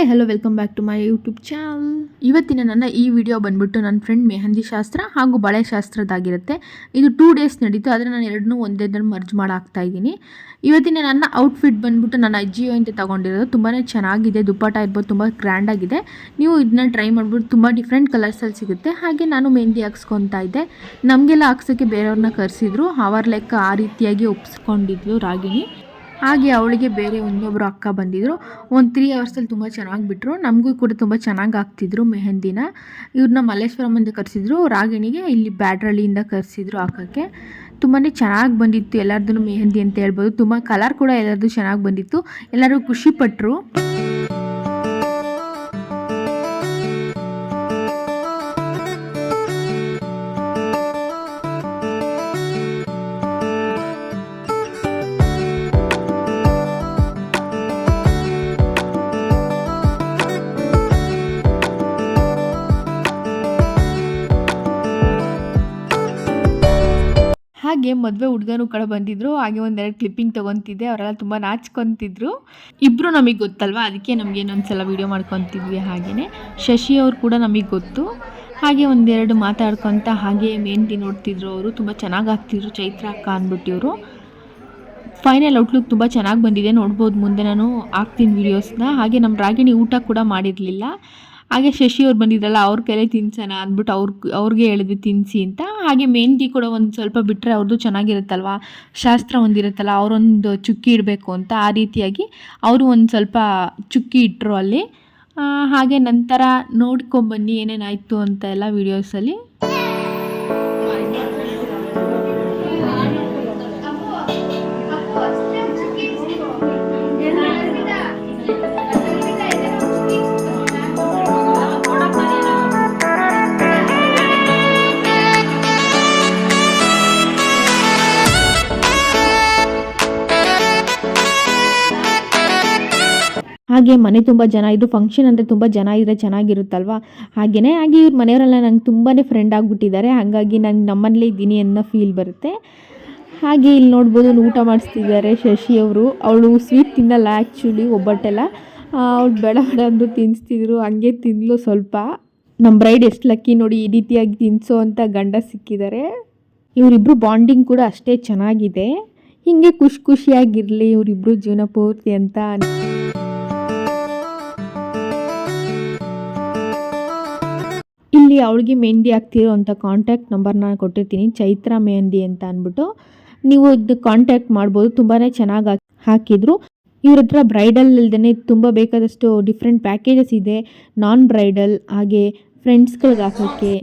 Hi hello welcome back to my YouTube channel. ಇವತ್ತಿನ ನನ್ನ ಈ ವಿಡಿಯೋ ಬಂದ್ಬಿಟ್ಟು ನನ್ನ ಫ್ರೆಂಡ್ ಮೆಹಂದಿ ಶಾಸ್ತ್ರ ಹಾಗೂ ಬಳೆ ಶಾಸ್ತ್ರದಾಗಿರುತ್ತೆ. ಇದು 2 ಡೇಸ್ ನಡೀತು, ಆದರೆ ನಾನು ಎರಡನ್ನೂ ಒಂದೇ ದಿನ ಮರ್ಜ್ ಮಾಡಾಕ್ತಾ ಇದ್ದೀನಿ. ಇವತ್ತಿನ ನನ್ನ ಔಟ್ಫಿಟ್ ಬಂದ್ಬಿಟ್ಟು ನನ್ನ ಅಜ್ಜಿಯೋ ಅಂತ ತೊಗೊಂಡಿರೋದು. ತುಂಬಾ ಚೆನ್ನಾಗಿದೆ, ದುಪ್ಪಟ್ಟ ಇರ್ಬೋದು, ತುಂಬ ಗ್ರ್ಯಾಂಡಾಗಿದೆ. ನೀವು ಇದನ್ನ ಟ್ರೈ ಮಾಡ್ಬಿಟ್ಟು ತುಂಬ ಡಿಫ್ರೆಂಟ್ ಕಲರ್ಸಲ್ಲಿ ಸಿಗುತ್ತೆ. ಹಾಗೆ ನಾನು ಮೆಹಂದಿ ಹಾಕ್ಸ್ಕೊತಾ ಇದ್ದೆ. ನಮಗೆಲ್ಲ ಹಾಕ್ಸೋಕ್ಕೆ ಬೇರೆಯವ್ರನ್ನ ಕರೆಸಿದ್ರು. ಅವರ ಲೆಕ್ಕ ಆ ರೀತಿಯಾಗಿ ಒಪ್ಸ್ಕೊಂಡಿದ್ಲು ರಾಗಿಣಿ. ಹಾಗೆ ಅವಳಿಗೆ ಬೇರೆ ಇನ್ನೊಬ್ಬರು ಅಕ್ಕ ಬಂದಿದ್ದರು. ಒಂದು 3 ಅವರ್ಸಲ್ಲಿ ತುಂಬ ಚೆನ್ನಾಗಿ ಬಿಟ್ಟರು. ನಮಗೂ ಕೂಡ ತುಂಬ ಚೆನ್ನಾಗಿ ಆಗ್ತಿದ್ರು ಮೆಹಂದಿನ. ಇವ್ರನ್ನ ಮಲ್ಲೇಶ್ವರಮಿಂದ ಕರೆಸಿದ್ರು, ರಾಗಿಣಿಗೆ ಇಲ್ಲಿ ಬ್ಯಾಡ್ರಳ್ಳಿಯಿಂದ ಕರೆಸಿದ್ರು ಹಾಕೋಕ್ಕೆ. ತುಂಬಾ ಚೆನ್ನಾಗಿ ಬಂದಿತ್ತು ಎಲ್ಲರದ್ದು ಮೆಹಂದಿ ಅಂತ ಹೇಳ್ಬೋದು. ತುಂಬ ಕಲರ್ ಕೂಡ ಎಲ್ಲರದ್ದು ಚೆನ್ನಾಗಿ ಬಂದಿತ್ತು. ಎಲ್ಲರೂ ಖುಷಿಪಟ್ಟರು. ಹಾಗೆ ಮದುವೆ ಹುಡುಗನೂ ಕೂಡ ಬಂದಿದ್ದರು. ಹಾಗೆ ಒಂದೆರಡು ಕ್ಲಿಪ್ಪಿಂಗ್ ತೊಗೊತಿದ್ದೆ. ಅವರೆಲ್ಲ ತುಂಬ ನಾಚ್ಕೊತಿದ್ರು. ಇಬ್ಬರು ನಮಗೆ ಗೊತ್ತಲ್ವ, ಅದಕ್ಕೆ ನಮಗೆ ಇನ್ನೊಂದ್ಸಲ ವೀಡಿಯೋ ಮಾಡ್ಕೊತಿದ್ವಿ. ಹಾಗೆಯೇ ಶಶಿ ಅವ್ರು ಕೂಡ ನಮಗೆ ಗೊತ್ತು. ಹಾಗೆ ಒಂದೆರಡು ಮಾತಾಡ್ಕೊತ ಹಾಗೆ ಮೆಹಂದಿ ನೋಡ್ತಿದ್ರು. ಅವರು ತುಂಬ ಚೆನ್ನಾಗಿ ಆಗ್ತಿದ್ರು. ಚೈತ್ರ ಅಕ್ಕ ಅಂದ್ಬಿಟ್ಟಿವರು. ಫೈನಲ್ ಔಟ್ಲುಕ್ ತುಂಬ ಚೆನ್ನಾಗಿ ಬಂದಿದೆ, ನೋಡ್ಬೋದು. ಮುಂದೆ ನಾನು ಹಾಕ್ತೀನಿ ವೀಡಿಯೋಸ್ನ. ಹಾಗೆ ನಮ್ಮ ರಾಗಿಣಿ ಊಟ ಕೂಡ ಮಾಡಿರಲಿಲ್ಲ. ಹಾಗೆ ಶಶಿ ಅವ್ರು ಬಂದಿದ್ರಲ್ಲ, ಅವ್ರ ಕೈಲೇ ತಿನ್ಸೋಣ ಅಂದ್ಬಿಟ್ಟು ಅವ್ರಿಗೆ ಹೇಳಿದ್ವಿ ತಿನ್ನಿಸಿ ಅಂತ. ಹಾಗೆ ಮೆಹಂದಿ ಕೂಡ ಒಂದು ಸ್ವಲ್ಪ ಬಿಟ್ಟರೆ ಅವ್ರದ್ದು ಚೆನ್ನಾಗಿರುತ್ತಲ್ವ, ಶಾಸ್ತ್ರ ಒಂದಿರುತ್ತಲ್ಲ, ಅವರೊಂದು ಚುಕ್ಕಿ ಇಡಬೇಕು ಅಂತ. ಆ ರೀತಿಯಾಗಿ ಅವರು ಒಂದು ಸ್ವಲ್ಪ ಚುಕ್ಕಿ ಇಟ್ಟರು ಅಲ್ಲಿ. ಹಾಗೆ ನಂತರ ನೋಡ್ಕೊಂಬನ್ನಿ ಏನೇನಾಯಿತು ಅಂತ ಎಲ್ಲ ವೀಡಿಯೋಸಲ್ಲಿ. ಹಾಗೆ ಮನೆ ತುಂಬ ಜನ, ಇದು ಫಂಕ್ಷನ್ ಅಂದರೆ ತುಂಬ ಜನ ಇದ್ದರೆ ಚೆನ್ನಾಗಿರುತ್ತಲ್ವ. ಹಾಗೆ ಇವ್ರ ಮನೆಯವರೆಲ್ಲ ನಂಗೆ ತುಂಬಾ ಫ್ರೆಂಡ್ ಆಗಿಬಿಟ್ಟಿದ್ದಾರೆ. ಹಾಗಾಗಿ ನಾನು ನಮ್ಮನೇಲೇ ಇದ್ದೀನಿ ಅನ್ನೋ ಫೀಲ್ ಬರುತ್ತೆ. ಹಾಗೆ ಇಲ್ಲಿ ನೋಡ್ಬೋದು ಊಟ ಮಾಡಿಸ್ತಿದ್ದಾರೆ ಶಶಿ ಅವರು. ಅವಳು ಸ್ವೀಟ್ ತಿನ್ನಲ್ಲ ಆ್ಯಕ್ಚುಲಿ, ಒಬ್ಬಟ್ಟೆಲ್ಲ. ಅವಳು ಬೇಡ ಬೇಡ ಅಂದು ತಿನ್ನಿಸ್ತಿದ್ರು. ಹಂಗೆ ತಿಂದಲು ಸ್ವಲ್ಪ. ನಮ್ಮ ಬ್ರೈಡ್ ಎಷ್ಟು ಲಕ್ಕಿ ನೋಡಿ, ಈ ರೀತಿಯಾಗಿ ತಿನ್ನಿಸೋ ಅಂತ ಗಂಡ ಸಿಕ್ಕಿದ್ದಾರೆ. ಇವರಿಬ್ಬರು ಬಾಂಡಿಂಗ್ ಕೂಡ ಅಷ್ಟೇ ಚೆನ್ನಾಗಿದೆ. ಹೀಗೆ ಖುಷಿಯಾಗಿರಲಿ ಇವರಿಬ್ಬರು ಜೀವನ ಪೂರ್ತಿ ಅಂತ. ಇಲ್ಲಿ ಅವಳಿಗೆ ಮೆಹಂದಿ ಹಾಕ್ತಿರೋ ಅಂಥ ಕಾಂಟ್ಯಾಕ್ಟ್ ನಂಬರ್ ನಾನು ಕೊಟ್ಟಿರ್ತೀನಿ, ಚೈತ್ರ ಮೆಹಂದಿ ಅಂತ ಅಂದ್ಬಿಟ್ಟು. ನೀವು ಇದು ಕಾಂಟ್ಯಾಕ್ಟ್ ಮಾಡ್ಬೋದು. ತುಂಬಾ ಚೆನ್ನಾಗಿ ಹಾಕಿದ್ರು. ಇವ್ರ ಹತ್ರ ಬ್ರೈಡಲ್ ಇಲ್ದೇ ತುಂಬ ಬೇಕಾದಷ್ಟು ಡಿಫ್ರೆಂಟ್ ಪ್ಯಾಕೇಜಸ್ ಇದೆ. ನಾನ್ ಬ್ರೈಡಲ್, ಹಾಗೆ ಫ್ರೆಂಡ್ಸ್ಗಳಿಗೆ ಹಾಕೋಕ್ಕೆ,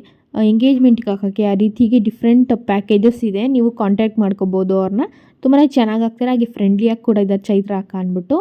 ಎಂಗೇಜ್ಮೆಂಟ್ಗೆ ಹಾಕೋಕ್ಕೆ, ಆ ರೀತಿಗೆ ಡಿಫ್ರೆಂಟ್ ಪ್ಯಾಕೇಜಸ್ ಇದೆ. ನೀವು ಕಾಂಟ್ಯಾಕ್ಟ್ ಮಾಡ್ಕೋಬೋದು ಅವ್ರನ್ನ. ತುಂಬಾ ಚೆನ್ನಾಗಿ ಆಗ್ತಾರೆ. ಹಾಗೆ ಫ್ರೆಂಡ್ಲಿಯಾಗಿ ಕೂಡ ಇದ್ದಾರೆ ಚೈತ್ರ ಅಕ್ಕ ಅಂದ್ಬಿಟ್ಟು.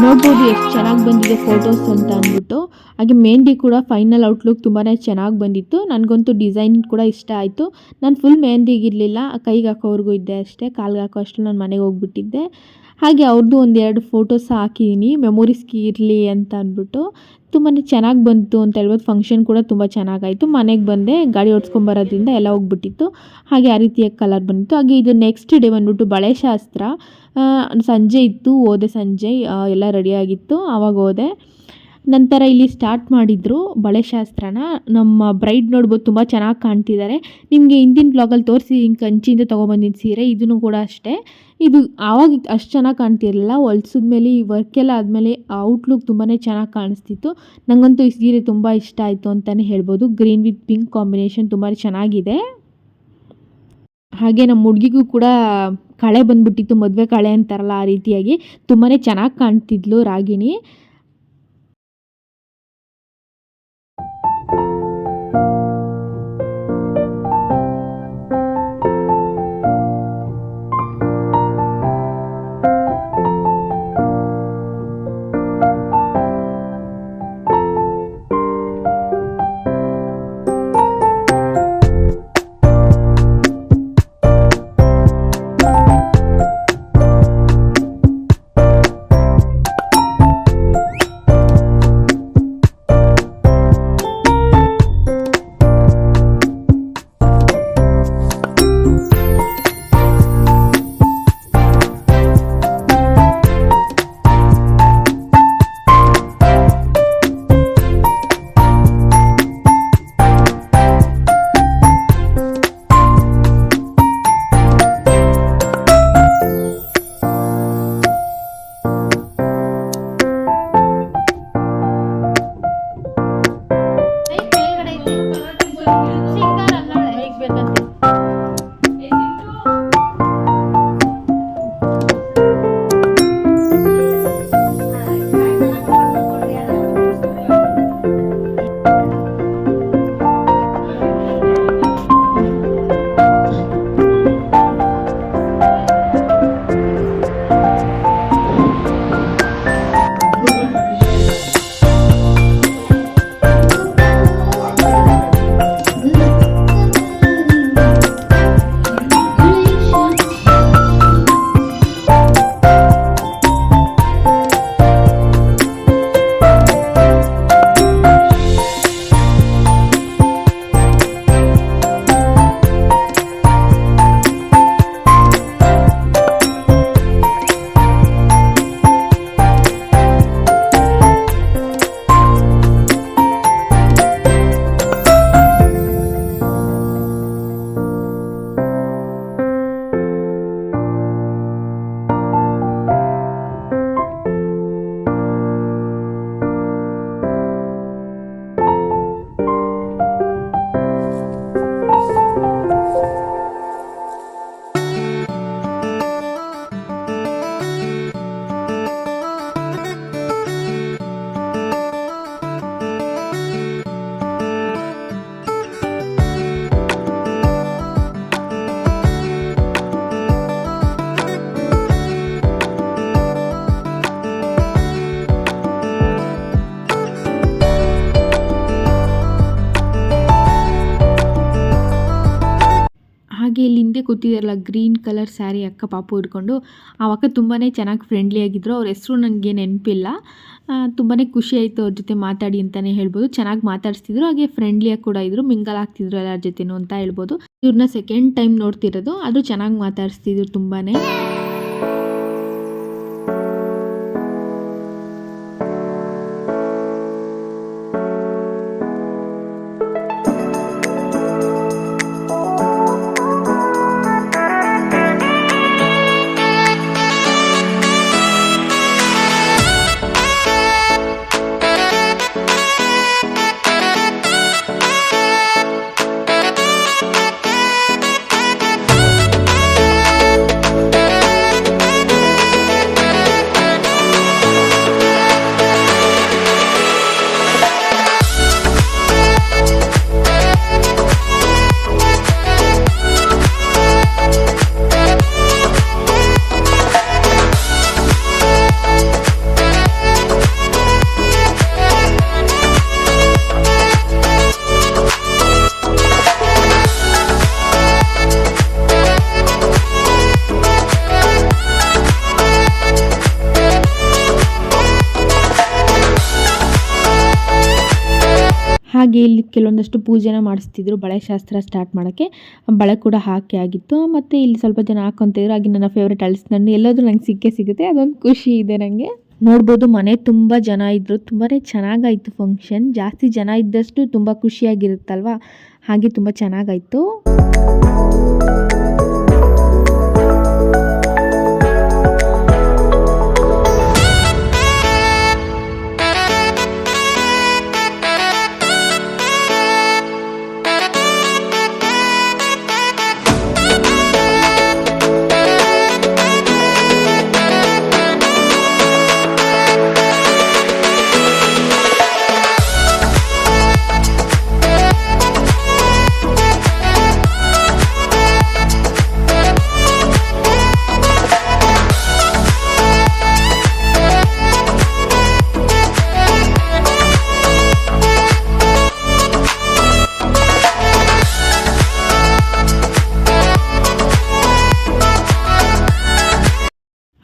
ನೋಡ್ಬೋದು ಎಷ್ಟು ಚೆನ್ನಾಗಿ ಬಂದಿದೆ ಫೋಟೋಸ್ ಅಂತ ಅಂದ್ಬಿಟ್ಟು. ಹಾಗೆ ಮೆಹಂದಿ ಕೂಡ ಫೈನಲ್ ಔಟ್ಲುಕ್ ತುಂಬಾ ಚೆನ್ನಾಗಿ ಬಂದಿತ್ತು. ನನಗಂತೂ ಡಿಸೈನ್ ಕೂಡ ಇಷ್ಟ ಆಯಿತು. ನಾನು ಫುಲ್ ಮೆಹಂದಿಗಿರಲಿಲ್ಲ, ಕೈಗೆ ಹಾಕೋವರೆಗೂ ಇದ್ದೆ ಅಷ್ಟೇ. ಕಾಲ್ಗೆ ಹಾಕೋ ಅಷ್ಟು ನಾನು ಮನೆಗೆ ಹೋಗ್ಬಿಟ್ಟಿದ್ದೆ. ಹಾಗೆ ಅವ್ರದ್ದು ಒಂದೆರಡು ಫೋಟೋಸ್ ಹಾಕಿದ್ದೀನಿ ಮೆಮೊರೀಸ್ಗೆ ಇರಲಿ ಅಂತ ಅಂದ್ಬಿಟ್ಟು. ತುಂಬಾ ಚೆನ್ನಾಗಿ ಬಂತು ಅಂತ ಹೇಳ್ಬೋದು. ಫಂಕ್ಷನ್ ಕೂಡ ತುಂಬ ಚೆನ್ನಾಗಾಯಿತು. ಮನೆಗೆ ಬಂದೆ, ಗಾಡಿ ಓಡಿಸ್ಕೊಂಬರೋದ್ರಿಂದ ಎಲ್ಲ ಹೋಗ್ಬಿಟ್ಟಿತ್ತು. ಹಾಗೆ ಆ ರೀತಿಯಾಗಿ ಕಲರ್ ಬಂದಿತ್ತು. ಹಾಗೆ ಇದು ನೆಕ್ಸ್ಟ್ ಡೇ ಬಂದ್ಬಿಟ್ಟು ಬಳೆ ಶಾಸ್ತ್ರ. ಸಂಜೆ ಇತ್ತು, ಹೋದೆ ಸಂಜೆ, ಎಲ್ಲ ರೆಡಿಯಾಗಿತ್ತು, ಆವಾಗ ಹೋದೆ. ನಂತರ ಇಲ್ಲಿ ಸ್ಟಾರ್ಟ್ ಮಾಡಿದರು ಬಳೆ ಶಾಸ್ತ್ರನ. ನಮ್ಮ ಬ್ರೈಡ್ ನೋಡ್ಬೋದು ತುಂಬ ಚೆನ್ನಾಗಿ ಕಾಣ್ತಿದ್ದಾರೆ. ನಿಮಗೆ ಹಿಂದಿನ ಬ್ಲಾಗಲ್ಲಿ ತೋರಿಸಿ ಹಿಂಗೆ ಕಂಚಿಯಿಂದ ತೊಗೊಬಂದಿದ್ದು ಸೀರೆ. ಇದೂ ಕೂಡ ಅಷ್ಟೇ. ಇದು ಆವಾಗ ಅಷ್ಟು ಚೆನ್ನಾಗಿ ಕಾಣ್ತಿರಲಿಲ್ಲ. ಹೊಲ್ಸಿದ್ಮೇಲೆ ಈ ವರ್ಕೆಲ್ಲ ಆದಮೇಲೆ ಔಟ್ಲುಕ್ ತುಂಬಾ ಚೆನ್ನಾಗಿ ಕಾಣಿಸ್ತಿತ್ತು. ನನಗಂತೂ ಈ ಸೀರೆ ತುಂಬ ಇಷ್ಟ ಆಯಿತು ಅಂತಲೇ ಹೇಳ್ಬೋದು. ಗ್ರೀನ್ ವಿತ್ ಪಿಂಕ್ ಕಾಂಬಿನೇಷನ್ ತುಂಬ ಚೆನ್ನಾಗಿದೆ. ಹಾಗೆ ನಮ್ಮ ಹುಡುಗಿಗೂ ಕೂಡ ಕಳೆ ಬಂದ್ಬಿಟ್ಟಿತ್ತು, ಮದುವೆ ಕಳೆ ಅಂತಾರಲ್ಲ ಆ ರೀತಿಯಾಗಿ. ತುಂಬಾ ಚೆನ್ನಾಗಿ ಕಾಣ್ತಿದ್ಲು ರಾಗಿಣಿ. ಹಾಗೆ ಇಲ್ಲಿ ಹಿಂದೆ ಕೂತಿದ್ದಾರಲ್ಲ ಗ್ರೀನ್ ಕಲರ್ ಸ್ಯಾರಿ ಅಕ್ಕ ಪಾಪು ಹಿಡ್ಕೊಂಡು ಆ ಅಕ್ಕ ತುಂಬಾ ಚೆನ್ನಾಗಿ ಫ್ರೆಂಡ್ಲಿ ಆಗಿದ್ದರು. ಅವ್ರ ಹೆಸರು ನನಗೆ ನೆನಪಿಲ್ಲ. ತುಂಬಾ ಖುಷಿ ಆಯಿತು ಅವ್ರ ಜೊತೆ ಮಾತಾಡಿ ಅಂತಲೇ ಹೇಳ್ಬೋದು. ಚೆನ್ನಾಗಿ ಮಾತಾಡಿಸ್ತಿದ್ರು, ಹಾಗೆ ಫ್ರೆಂಡ್ಲಿಯಾಗಿ ಕೂಡ ಇದ್ದರು, ಮಿಂಗಲ್ ಆಗ್ತಿದ್ರು ಎಲ್ಲರ ಜೊತೆನೂ ಅಂತ ಹೇಳ್ಬೋದು. ಇವ್ರನ್ನ ಸೆಕೆಂಡ್ ಟೈಮ್ ನೋಡ್ತಿರೋದು, ಅದು ಚೆನ್ನಾಗಿ ಮಾತಾಡಿಸ್ತಿದ್ರು ತುಂಬಾ. ಹಾಗೆ ಇಲ್ಲಿ ಕೆಲವೊಂದಷ್ಟು ಪೂಜೆನ ಮಾಡಿಸ್ತಿದ್ರು. ಬಳೆ ಶಾಸ್ತ್ರ ಸ್ಟಾರ್ಟ್ ಮಾಡೋಕ್ಕೆ ಬಳೆ ಕೂಡ ಹಾಕಿ ಆಗಿತ್ತು. ಮತ್ತು ಇಲ್ಲಿ ಸ್ವಲ್ಪ ಜನ ಹಾಕ್ಕೊಂತಿದ್ರು. ಹಾಗೆ ನನ್ನ ಫೇವ್ರೇಟ್ ಅಳಿಸ್ಕೊಂಡು ಎಲ್ಲದೂ ನಂಗೆ ಸಿಕ್ಕೇ ಸಿಗುತ್ತೆ, ಅದೊಂದು ಖುಷಿ ಇದೆ ನನಗೆ. ನೋಡ್ಬೋದು ಮನೆ ತುಂಬ ಜನ ಇದ್ದರು, ತುಂಬಾ ಚೆನ್ನಾಗಾಯಿತು ಫಂಕ್ಷನ್. ಜಾಸ್ತಿ ಜನ ಇದ್ದಷ್ಟು ತುಂಬ ಖುಷಿಯಾಗಿರುತ್ತಲ್ವ, ಹಾಗೆ ತುಂಬ ಚೆನ್ನಾಗಾಯಿತು.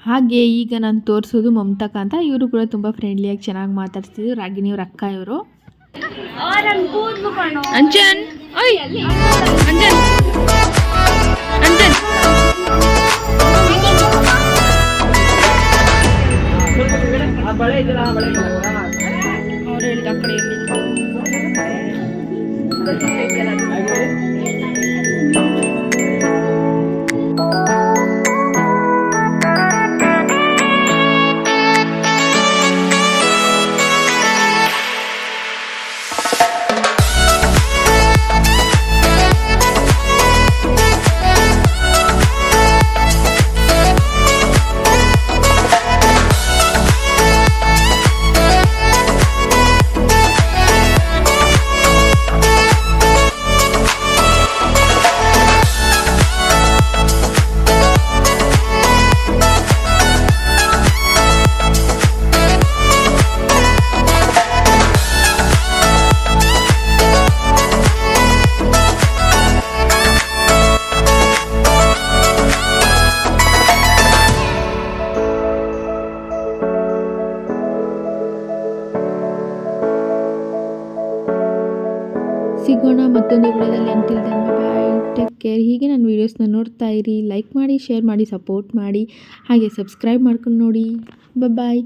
ಹಾಗೆ ಈಗ ನಾನು ತೋರಿಸೋದು ಮಮತಾಕ ಅಂತ. ಇವರು ಕೂಡ ತುಂಬ ಫ್ರೆಂಡ್ಲಿಯಾಗಿ ಚೆನ್ನಾಗಿ ಮಾತಾಡ್ತಿದ್ರು. ರಾಗಿಣಿಯವ್ರ ಅಕ್ಕ ಇವರು. ಅಂಜನ್ ಅಂಜನ್ ಅಂಜನ್ ಅವ್ರು ಹೇಳಿದ ಕಡೆ ವಿಡಿಯೋದಲ್ಲಿ. Until then bye, take care. ಹೀಗೆ ನನ್ನ ವೀಡಿಯೋಸ್ನ ನೋಡ್ತಾ ಇರಿ, ಲೈಕ್ ಮಾಡಿ, ಶೇರ್ ಮಾಡಿ, ಸಪೋರ್ಟ್ ಮಾಡಿ, ಹಾಗೆ ಸಬ್ಸ್ಕ್ರೈಬ್ ಮಾಡ್ಕೊಂಡು ನೋಡಿ. ಬಾಯ್.